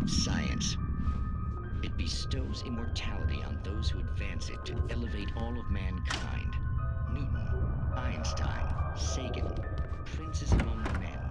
Science. It bestows immortality on those who advance it to elevate all of mankind. Newton, Einstein, Sagan, princes among men.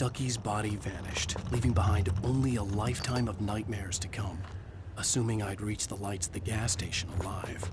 Stucky's body vanished, leaving behind only a lifetime of nightmares to come, assuming I'd reach the lights at the gas station alive.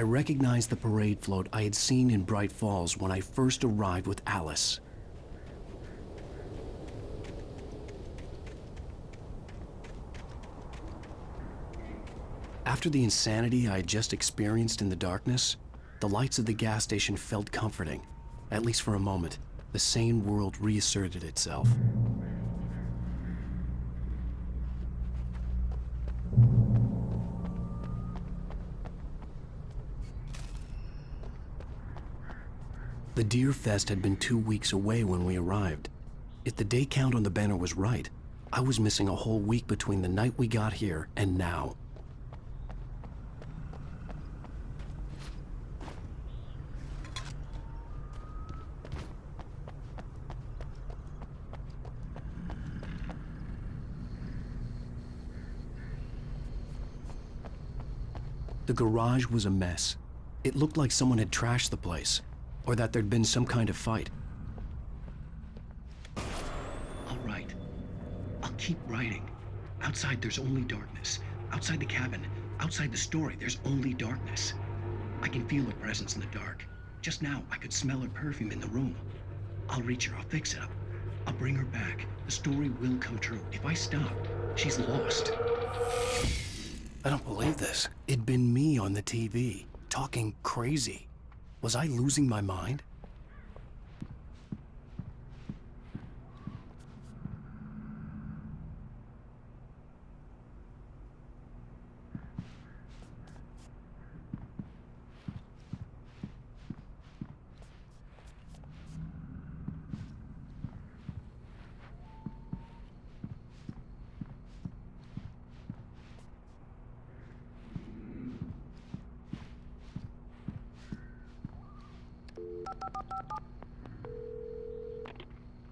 I recognized the parade float I had seen in Bright Falls when I first arrived with Alice. After the insanity I had just experienced in the darkness, the lights of the gas station felt comforting. At least for a moment, the sane world reasserted itself. The Deer Fest had been 2 weeks away when we arrived. If the day count on the banner was right, I was missing a whole week between the night we got here and now. The garage was a mess. It looked like someone had trashed the place, or that there'd been some kind of fight. All right. I'll keep writing. Outside, there's only darkness. Outside the cabin, outside the story, there's only darkness. I can feel her presence in the dark. Just now, I could smell her perfume in the room. I'll reach her. I'll fix it up. I'll bring her back. The story will come true. If I stop, she's lost. I don't believe this. It'd been me on the TV, talking crazy. Was I losing my mind?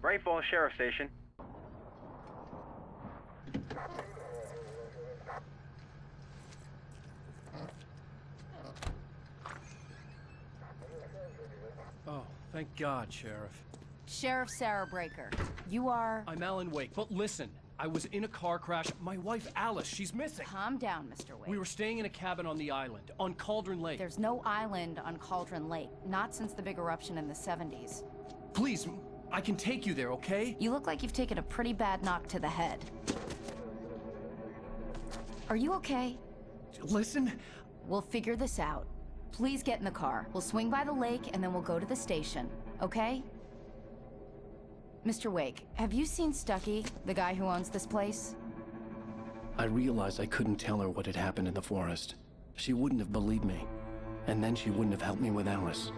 Bright Falls Sheriff Station. Oh, thank God, Sheriff. Sheriff Sarah Breaker. You are... I'm Alan Wake, but listen, I was in a car crash. My wife, Alice, she's missing. Calm down, Mr. Wake. We were staying in a cabin on the island, on Cauldron Lake. There's no island on Cauldron Lake, not since the big eruption in the 70s. Please, I can take you there, okay? You look like you've taken a pretty bad knock to the head. Are you okay? Listen. We'll figure this out. Please get in the car. We'll swing by the lake and then we'll go to the station, okay? Mr. Wake, have you seen Stucky, the guy who owns this place? I realized I couldn't tell her what had happened in the forest. She wouldn't have believed me. And then she wouldn't have helped me with Alice.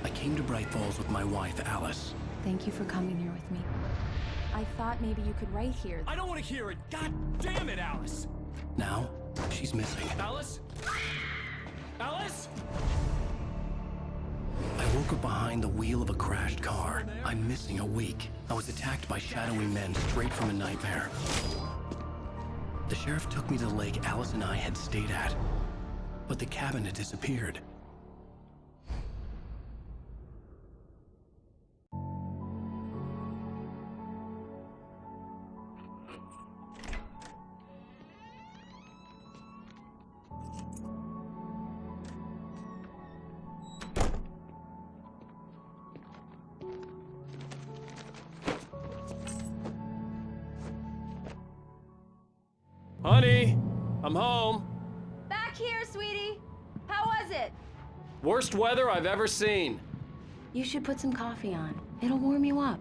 I came to Bright Falls with my wife, Alice. Thank you for coming here with me. I thought maybe you could write here. I don't want to hear it. God damn it, Alice. Now, she's missing. Alice? Alice? I woke up behind the wheel of a crashed car. I'm missing a week. I was attacked by shadowy men straight from a nightmare. The sheriff took me to the lake Alice and I had stayed at. But the cabin had disappeared. Honey, I'm home. Back here, sweetie. How was it? Worst weather I've ever seen. You should put some coffee on. It'll warm you up.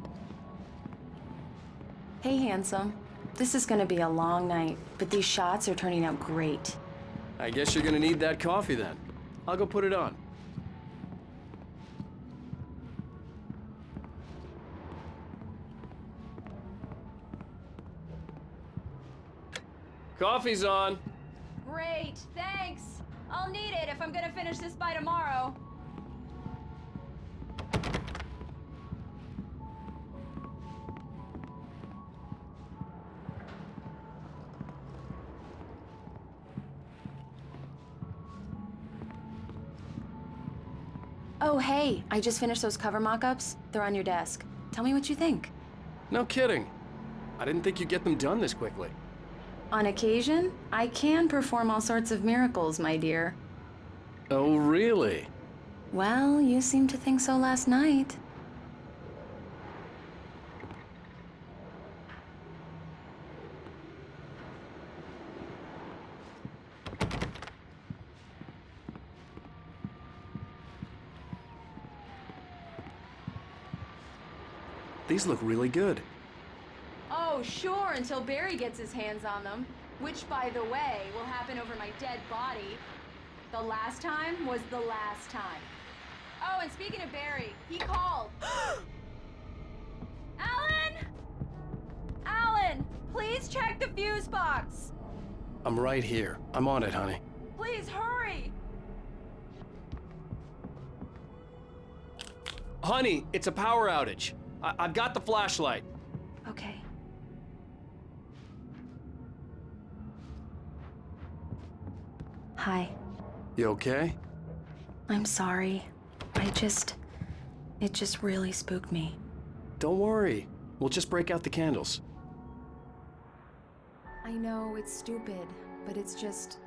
Hey, handsome. This is gonna be a long night, but these shots are turning out great. I guess you're gonna need that coffee then. I'll go put it on. Coffee's on. Great, thanks. I'll need it if I'm gonna finish this by tomorrow. Oh, hey, I just finished those cover mock-ups. They're on your desk. Tell me what you think. No kidding. I didn't think you'd get them done this quickly. On occasion, I can perform all sorts of miracles, my dear. Oh, really? Well, you seemed to think so last night. These look really good. Oh, sure, until Barry gets his hands on them. Which, by the way, will happen over my dead body. The last time was the last time. Oh, and speaking of Barry, he called. Alan! Alan, please check the fuse box. I'm right here. I'm on it, honey. Please hurry. Honey, it's a power outage. I've got the flashlight. Okay. Hi. You okay? I'm sorry. It just really spooked me. Don't worry. We'll just break out the candles. I know it's stupid, but it's just...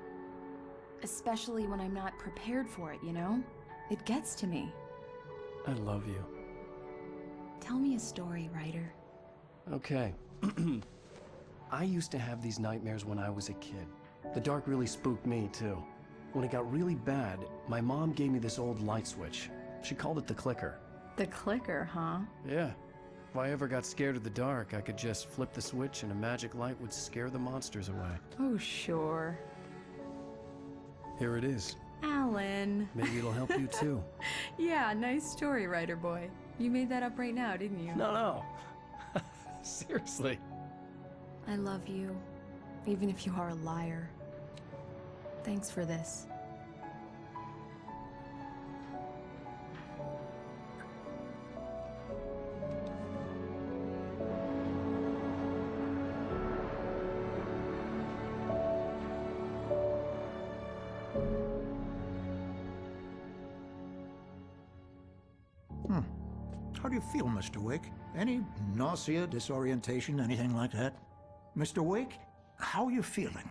especially when I'm not prepared for it, you know? It gets to me. I love you. Tell me a story, writer. Okay. I used to have these nightmares when I was a kid. The dark really spooked me, too. When it got really bad, my mom gave me this old light switch. She called it the clicker. The clicker, huh? Yeah. If I ever got scared of the dark, I could just flip the switch and a magic light would scare the monsters away. Oh, sure. Here it is. Alan. Maybe it'll help you, too. Yeah, nice story, writer boy. You made that up right now, didn't you? No. Seriously. I love you, even if you are a liar. Thanks for this. How do you feel, Mr. Wake? Any nausea, disorientation, anything like that? Mr. Wake, how are you feeling?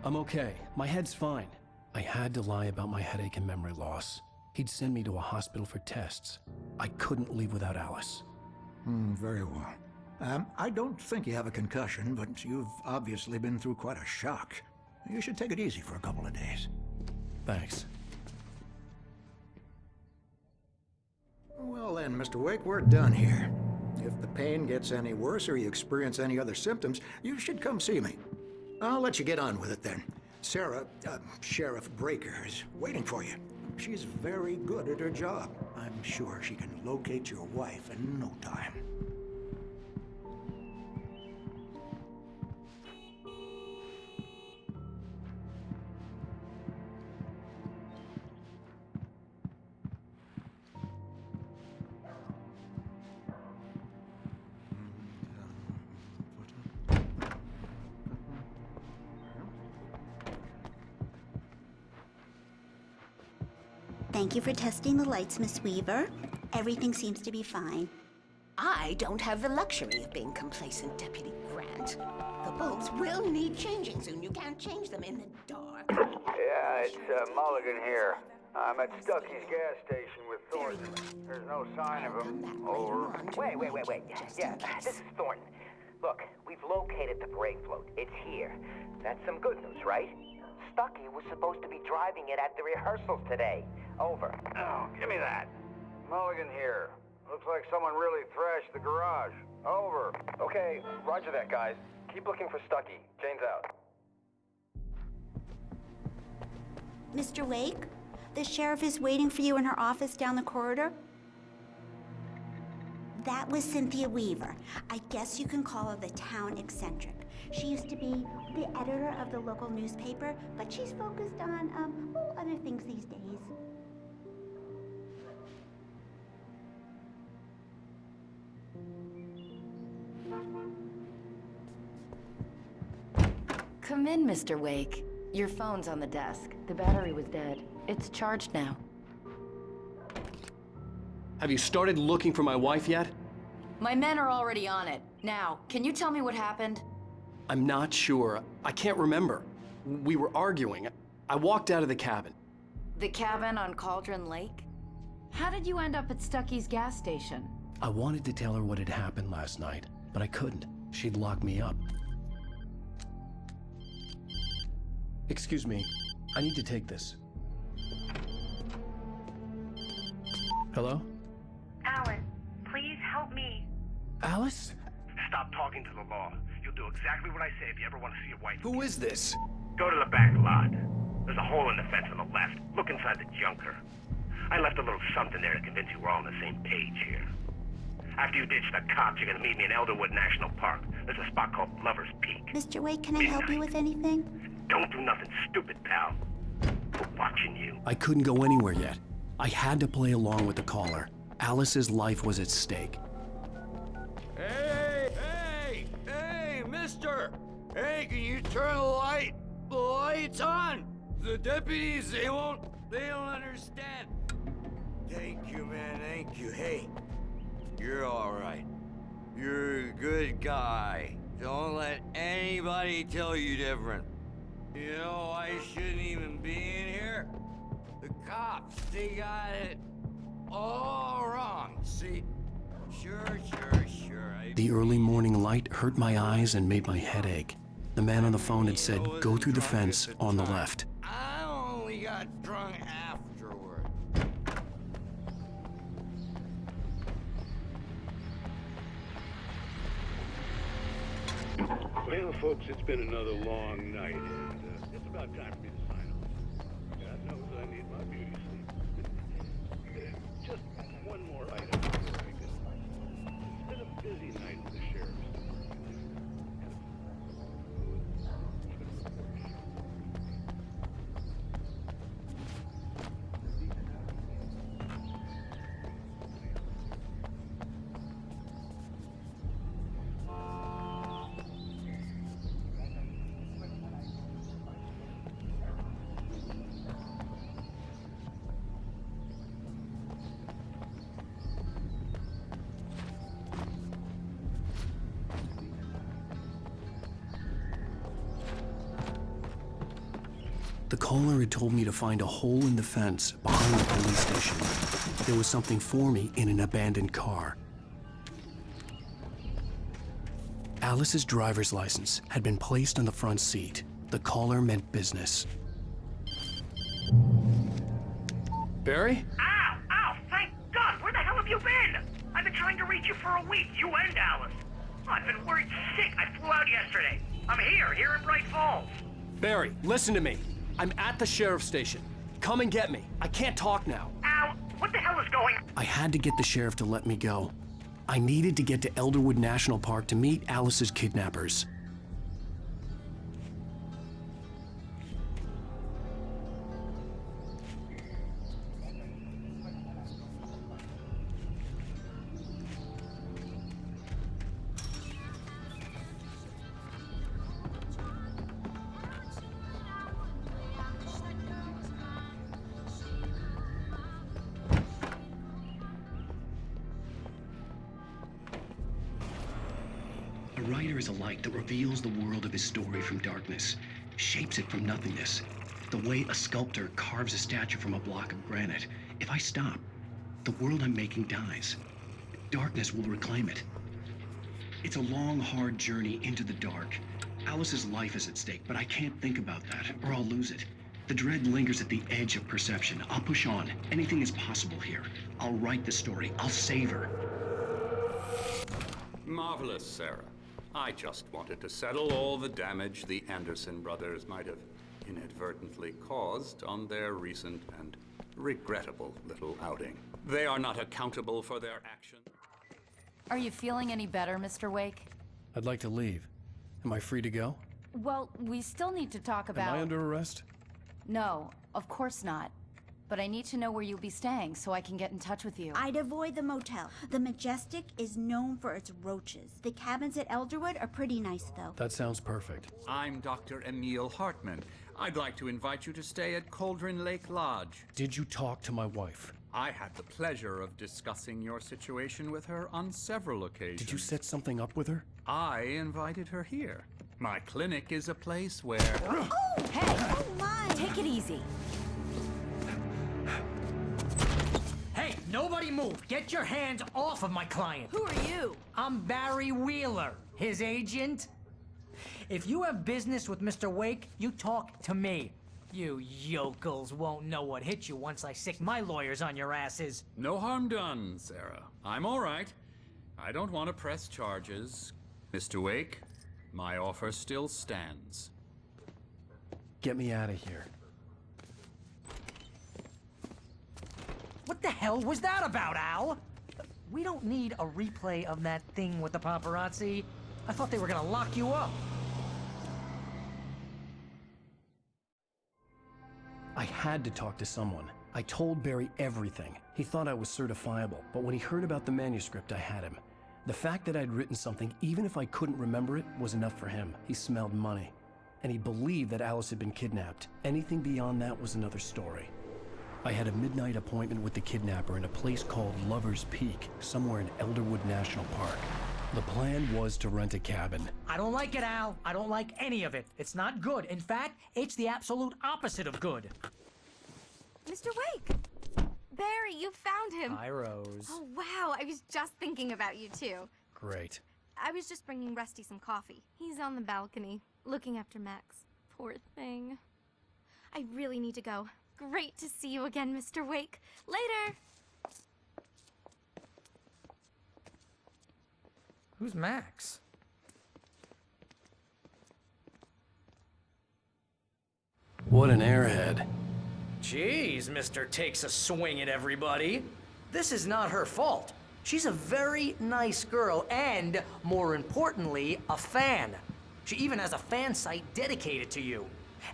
I'm okay. My head's fine. I had to lie about my headache and memory loss. He'd send me to a hospital for tests. I couldn't leave without Alice. Very well. I don't think you have a concussion, but you've obviously been through quite a shock. You should take it easy for a couple of days. Thanks. Well then, Mr. Wake, we're done here. If the pain gets any worse or you experience any other symptoms, you should come see me. I'll let you get on with it then. Sarah, Sheriff Breaker, is waiting for you. She's very good at her job. I'm sure she can locate your wife in no time. Thank you for testing the lights, Miss Weaver. Everything seems to be fine. I don't have the luxury of being complacent, Deputy Grant. The bulbs will need changing soon. You can't change them in the dark. Yeah, it's Mulligan here. I'm at Stucky's gas station with Thornton. There's no sign of him. Over. Wait. Yeah, this is Thornton. Look, we've located the brake float. It's here. That's some good news, right? Stucky was supposed to be driving it at the rehearsals today. Over. Oh, give me that. Mulligan here. Looks like someone really thrashed the garage. Over. Okay, roger that, guys. Keep looking for Stucky. Jane's out. Mr. Wake, the sheriff is waiting for you in her office down the corridor. That was Cynthia Weaver. I guess you can call her the town eccentric. She used to be the editor of the local newspaper, but she's focused on, other things these days. Come in, Mr. Wake. Your phone's on the desk. The battery was dead. It's charged now. Have you started looking for my wife yet? My men are already on it. Now, can you tell me what happened? I'm not sure. I can't remember. We were arguing. I walked out of the cabin. The cabin on Cauldron Lake? How did you end up at Stucky's gas station? I wanted to tell her what had happened last night, but I couldn't. She'd lock me up. Excuse me. I need to take this. Hello? Alan, please help me. Alice? Stop talking to the law. You'll do exactly what I say if you ever want to see your wife. Who is this? Go to the back lot. There's a hole in the fence on the left. Look inside the junker. I left a little something there to convince you we're all on the same page here. After you ditch the cops, you're gonna meet me in Elderwood National Park. There's a spot called Lover's Peak. Mr. Wake, can I help you with anything? Don't do nothing stupid, pal. We're watching you. I couldn't go anywhere yet. I had to play along with the caller. Alice's life was at stake. Hey, mister! Hey, can you turn the lights on? The deputies, they don't understand. Thank you, man, thank you. Hey, you're all right. You're a good guy. Don't let anybody tell you different. You know, I shouldn't even be in here. The cops, they got it all wrong. See? Sure. The early morning light hurt my eyes and made my head ache. The man on the phone had said, go through the fence on the left. I only got drunk afterward. Well, folks, it's been another long night, and it's about time for me to sign off. God knows I need my beauty sleep. Just one more item before I go. It's been a busy night with the sheriff's. The caller had told me to find a hole in the fence behind the police station. There was something for me in an abandoned car. Alice's driver's license had been placed on the front seat. The caller meant business. Barry? Ow! Thank God! Where the hell have you been? I've been trying to reach you for a week, you and Alice. I've been worried sick. I flew out yesterday. I'm here in Bright Falls. Barry, listen to me. I'm at the sheriff's station. Come and get me. I can't talk now. Ow! What the hell is going on? I had to get the sheriff to let me go. I needed to get to Elderwood National Park to meet Alice's kidnappers. A writer is a light that reveals the world of his story from darkness, shapes it from nothingness, The way a sculptor carves a statue from a block of granite. If I stop, the world I'm making dies. Darkness will reclaim it. It's a long, hard journey into the dark. Alice's life is at stake, but I can't think about that, or I'll lose it. The dread lingers at the edge of perception. I'll push on. Anything is possible here. I'll write the story. I'll save her. Marvelous, Sarah. I just wanted to settle all the damage the Anderson brothers might have inadvertently caused on their recent and regrettable little outing. They are not accountable for their actions. Are you feeling any better, Mr. Wake? I'd like to leave. Am I free to go? Well, we still need to talk about... Am I under arrest? No, of course not. But I need to know where you'll be staying so I can get in touch with you. I'd avoid the motel. The Majestic is known for its roaches. The cabins at Elderwood are pretty nice, though. That sounds perfect. I'm Dr. Emil Hartman. I'd like to invite you to stay at Cauldron Lake Lodge. Did you talk to my wife? I had the pleasure of discussing your situation with her on several occasions. Did you set something up with her? I invited her here. My clinic is a place where... Oh! Hey! Oh, my! Take it easy. Hey, nobody move! Get your hands off of my client! Who are you? I'm Barry Wheeler, his agent. If you have business with Mr. Wake, you talk to me. You yokels won't know what hit you once I sick my lawyers on your asses. No harm done, Sarah. I'm all right. I don't want to press charges. Mr. Wake, my offer still stands. Get me out of here. What the hell was that about, Al? We don't need a replay of that thing with the paparazzi. I thought they were gonna lock you up. I had to talk to someone. I told Barry everything. He thought I was certifiable, but when he heard about the manuscript, I had him. The fact that I'd written something, even if I couldn't remember it, was enough for him. He smelled money. And he believed that Alice had been kidnapped. Anything beyond that was another story. I had a midnight appointment with the kidnapper in a place called Lover's Peak, somewhere in Elderwood National Park. The plan was to rent a cabin. I don't like it, Al. I don't like any of it. It's not good. In fact, it's the absolute opposite of good. Mr. Wake! Barry, you found him! Hi, Rose. Oh, wow. I was just thinking about you, too. Great. I was just bringing Rusty some coffee. He's on the balcony, looking after Max. Poor thing. I really need to go. Great to see you again, Mr. Wake. Later! Who's Max? What an airhead. Jeez, Mr. Takes a swing at everybody. This is not her fault. She's a very nice girl and, more importantly, a fan. She even has a fan site dedicated to you.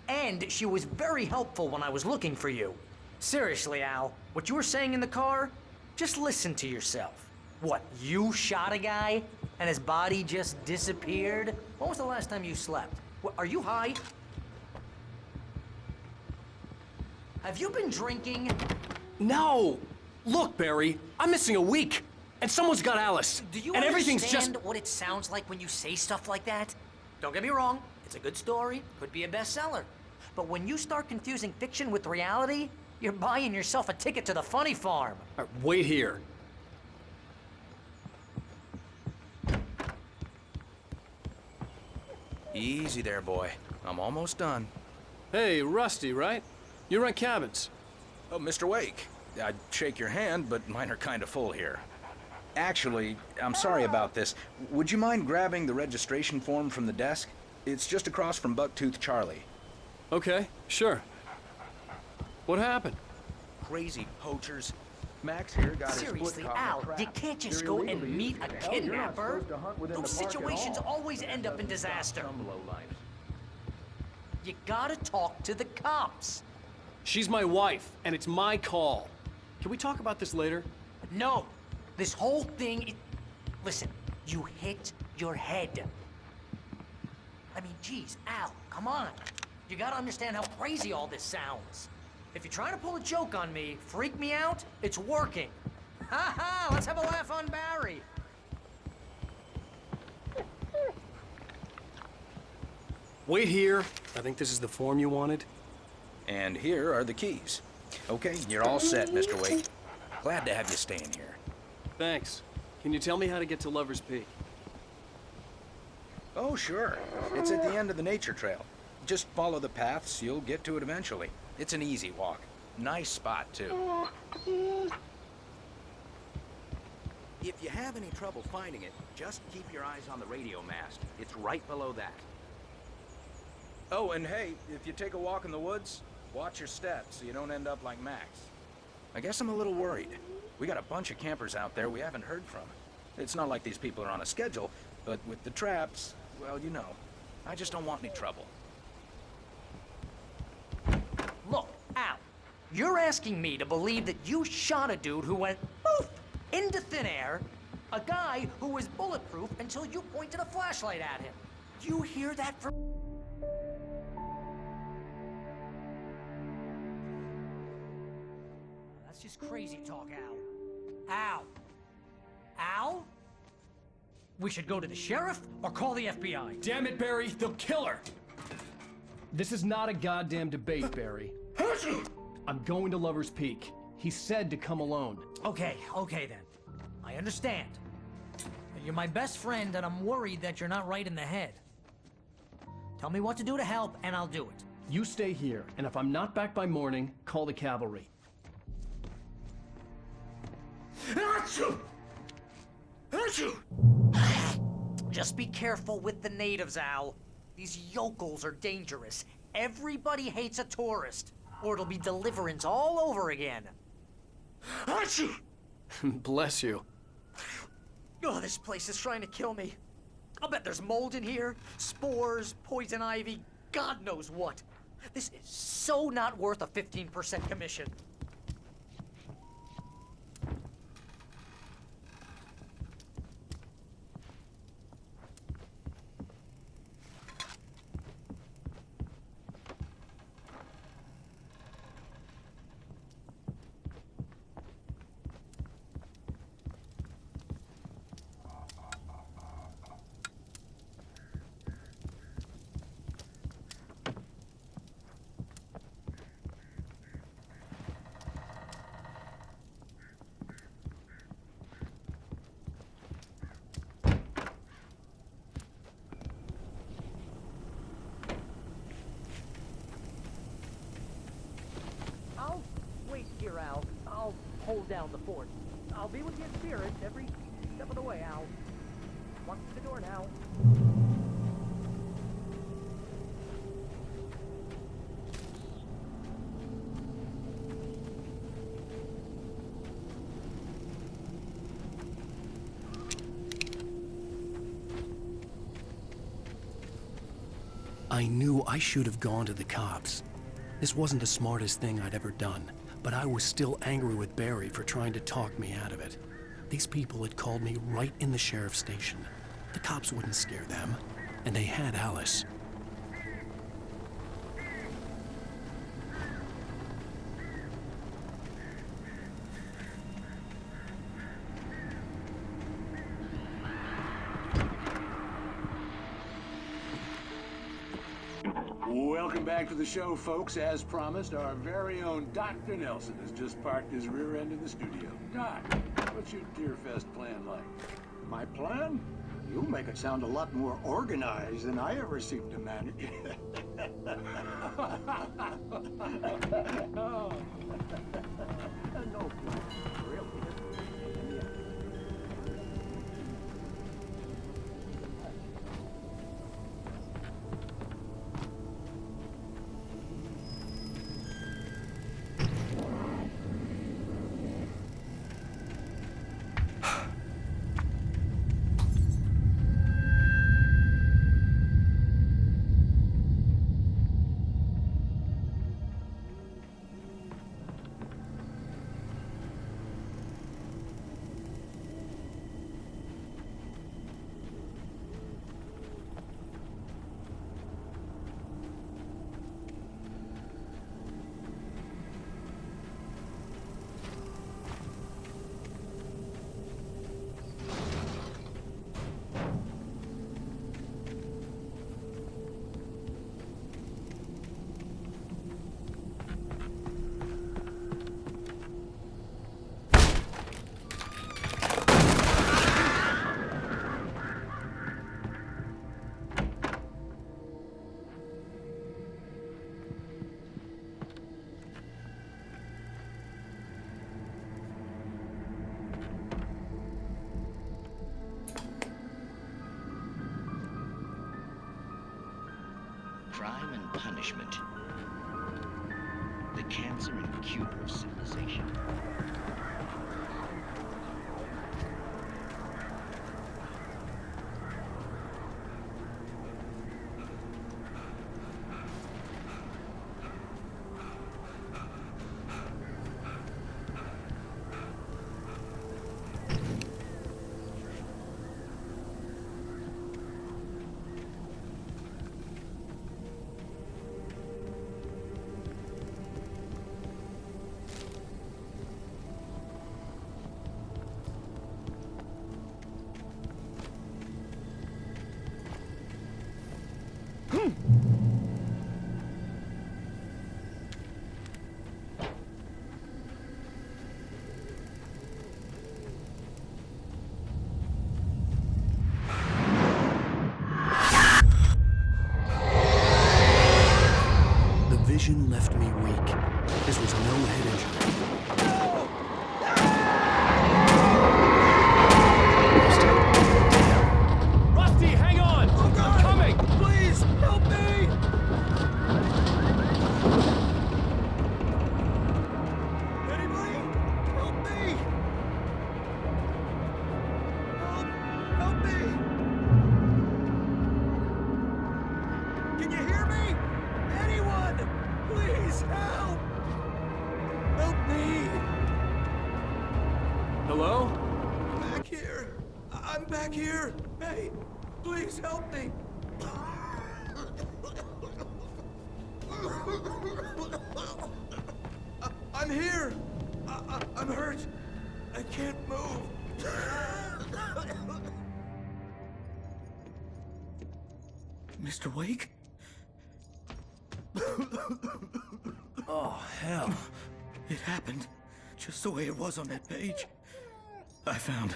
And she was very helpful when I was looking for you. Seriously, Al, what you were saying in the car, just listen to yourself. What, you shot a guy and his body just disappeared? When was the last time you slept? What, are you high? Have you been drinking? No! Look, Barry, I'm missing a week, and someone's got Alice. Do you and everything's understand just... what it sounds like when you say stuff like that? Don't get me wrong, it's a good story, could be a bestseller. But when you start confusing fiction with reality, you're buying yourself a ticket to the funny farm. Wait here. Easy there, boy. I'm almost done. Hey, Rusty, right? You rent cabins. Oh, Mr. Wake. I'd shake your hand, but mine are kind of full here. Actually, I'm sorry about this. Would you mind grabbing the registration form from the desk? It's just across from Bucktooth Charlie. Okay, sure. What happened? Crazy poachers. Max here got Seriously, his foot caught in a Al, trap. you can't just They're go illegal and to use meet the a hotel. You're not kidnapper. supposed to hunt within Those the park at situations all. always end up in disaster. Some lowlifes. You gotta talk to the cops. She's my wife, and it's my call. Can we talk about this later? No, this whole thing, listen, you hit your head. I mean, geez, Al, come on. You gotta understand how crazy all this sounds. If you're trying to pull a joke on me, freak me out, it's working. Ha ha, let's have a laugh on Barry. Wait here. I think this is the form you wanted. And here are the keys. Okay, you're all set, Mr. Wake. Glad to have you staying here. Thanks. Can you tell me how to get to Lover's Peak? Oh, sure. It's at the end of the nature trail. Just follow the paths, you'll get to it eventually. It's an easy walk. Nice spot, too. If you have any trouble finding it, just keep your eyes on the radio mast. It's right below that. Oh, and hey, if you take a walk in the woods, watch your steps so you don't end up like Max. I guess I'm a little worried. We got a bunch of campers out there we haven't heard from. It's not like these people are on a schedule, but with the traps, well, you know. I just don't want any trouble. Look, Al, you're asking me to believe that you shot a dude who went poof into thin air, a guy who was bulletproof until you pointed a flashlight at him. You hear that from... That's just crazy talk, Al. Al? Al? We should go to the sheriff or call the FBI. Damn it, Barry, they'll kill her! This is not a goddamn debate, Barry. I'm going to Lover's Peak. He said to come alone. Okay then. I understand. You're my best friend, and I'm worried that you're not right in the head. Tell me what to do to help, and I'll do it. You stay here, and if I'm not back by morning, call the cavalry. Achoo! Achoo! Just be careful with the natives, Al. These yokels are dangerous. Everybody hates a tourist, or it'll be Deliverance all over again. Achoo! Bless you. Oh, this place is trying to kill me. I'll bet there's mold in here, spores, poison ivy, God knows what. This is so not worth a 15% commission. I'll wait here, Al. I'll hold down the fort. I'll be with you in spirit every step of the way, Al. Walk through the door now. I knew I should have gone to the cops. This wasn't the smartest thing I'd ever done, but I was still angry with Barry for trying to talk me out of it. These people had called me right in the sheriff's station. The cops wouldn't scare them, and they had Alice. Welcome back to the show, folks. As promised, our very own Dr. Nelson has just parked his rear end in the studio. Doc, what's your Deerfest plan like? My plan? You make it sound a lot more organized than I ever seem to manage. Oh. No plan, really. crime and punishment. The cancer and cure of civilization. Vision left me weak. This was no head injury. Rusty, hang on! Oh God! I'm coming! Please, help me! Anybody? Help me! Help me! Can you hear me? Anyone! Please help! Help me! Hello? Back here! I'm back here! Hey, please help me! I'm here! I'm hurt! I can't move! Mr. Wake? Oh, hell. It happened just the way it was on that page. I found.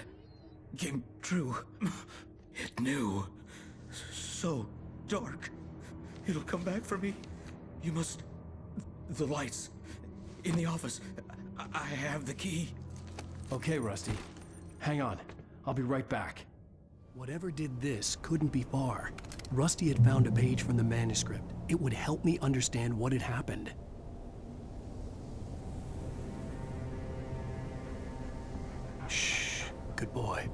Came true. It knew. So dark. It'll come back for me. You must... The lights. In the office. I have the key. Okay, Rusty. Hang on. I'll be right back. Whatever did this couldn't be far. Rusty had found a page from the manuscript. It would help me understand what had happened. Shh. Good boy.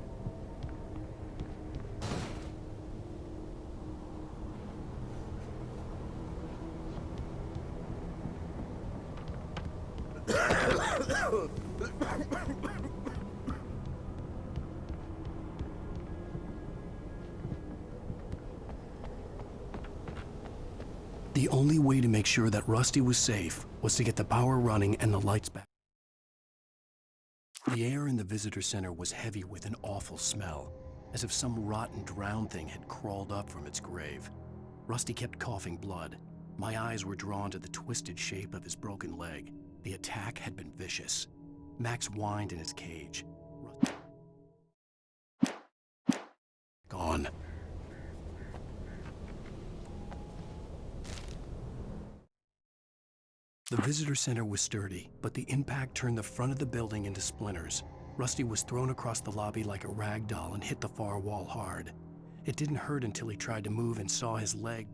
The only way to make sure that Rusty was safe was to get the power running and the lights back. The air in the visitor center was heavy with an awful smell, as if some rotten drowned thing had crawled up from its grave. Rusty kept coughing blood. My eyes were drawn to the twisted shape of his broken leg. The attack had been vicious. Max whined in his cage. Gone. The visitor center was sturdy, but the impact turned the front of the building into splinters. Rusty was thrown across the lobby like a rag doll and hit the far wall hard. It didn't hurt until he tried to move and saw his leg.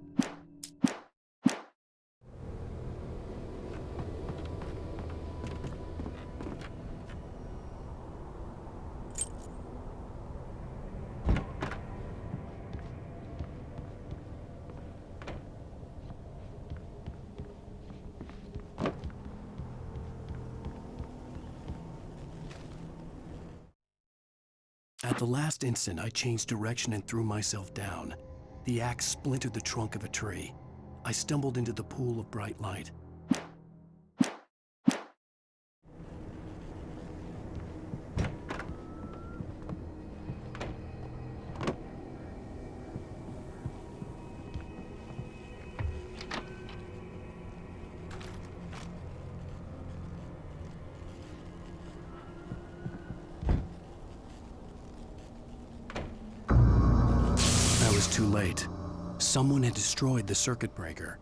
At the last instant, I changed direction and threw myself down. The axe splintered the trunk of a tree. I stumbled into the pool of bright light. Too late. Someone had destroyed the circuit breaker.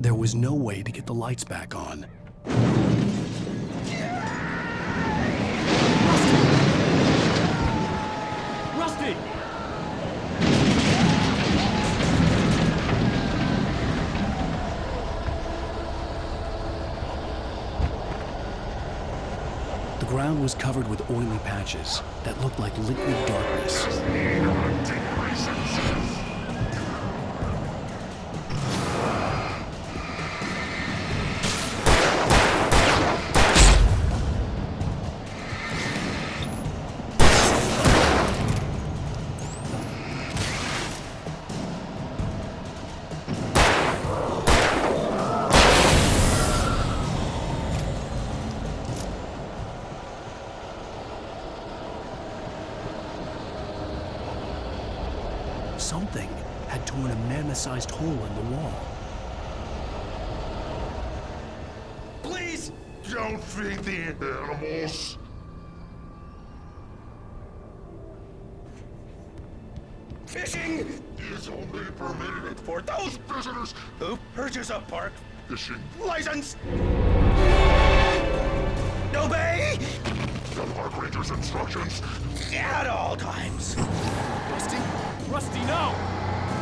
There was no way to get the lights back on. Rusty! ground was covered with oily patches that looked like liquid darkness. Something had torn a mammoth-sized hole in the wall. Please! Don't feed the animals! Fishing is only permitted for those visitors who purchase a park fishing license. Obey the park ranger's instructions at all times. Rusty? Rusty, no!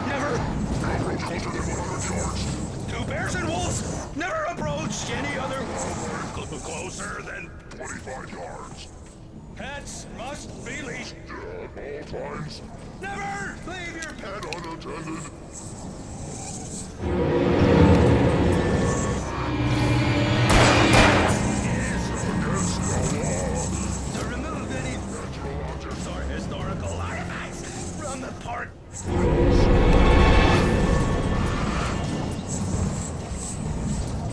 Never Don't approach closer than 100 yards. to bears and wolves. Never approach any other Closer than 25 yards. pets. Must be leashed. At all times. Never leave your pet. Pet unattended. To remove any natural objects or historical artifacts from the park.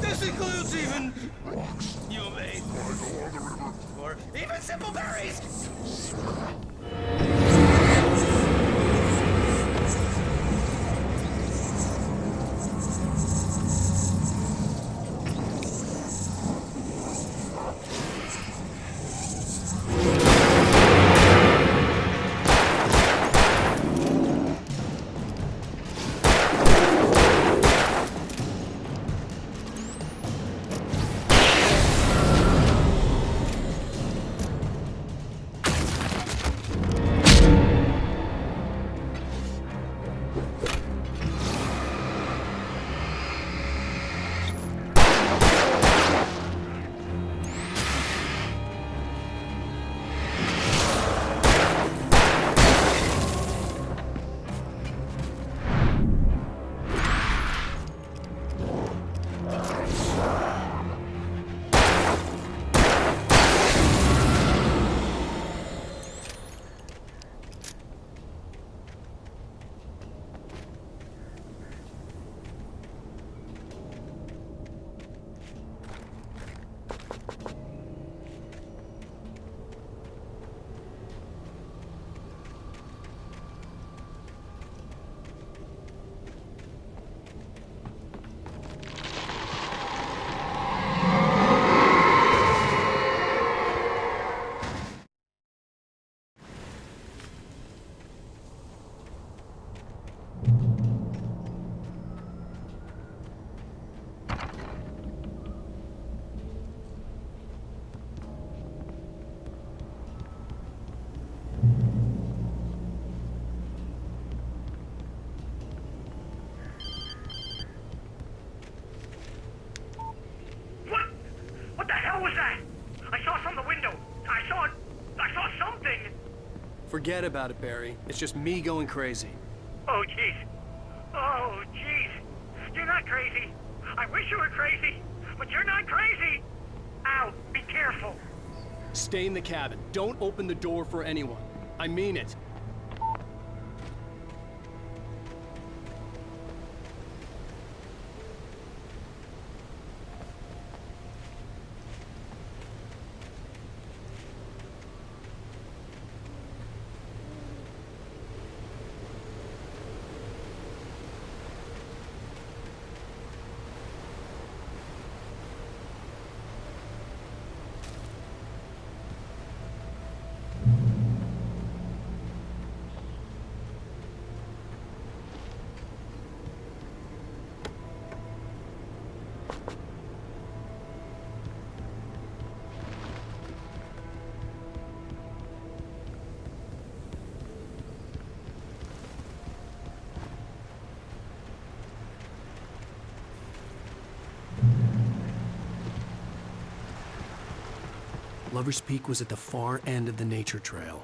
This includes even rocks. You may Flying along the river. or even simple berries. What the hell was that? I saw from the window. I saw something. Forget about it, Barry. It's just me going crazy. Oh, jeez. Oh, jeez. You're not crazy. I wish you were crazy, but you're not crazy. Ow, be careful. Stay in the cabin. Don't open the door for anyone. I mean it. Lover's Peak was at the far end of the nature trail.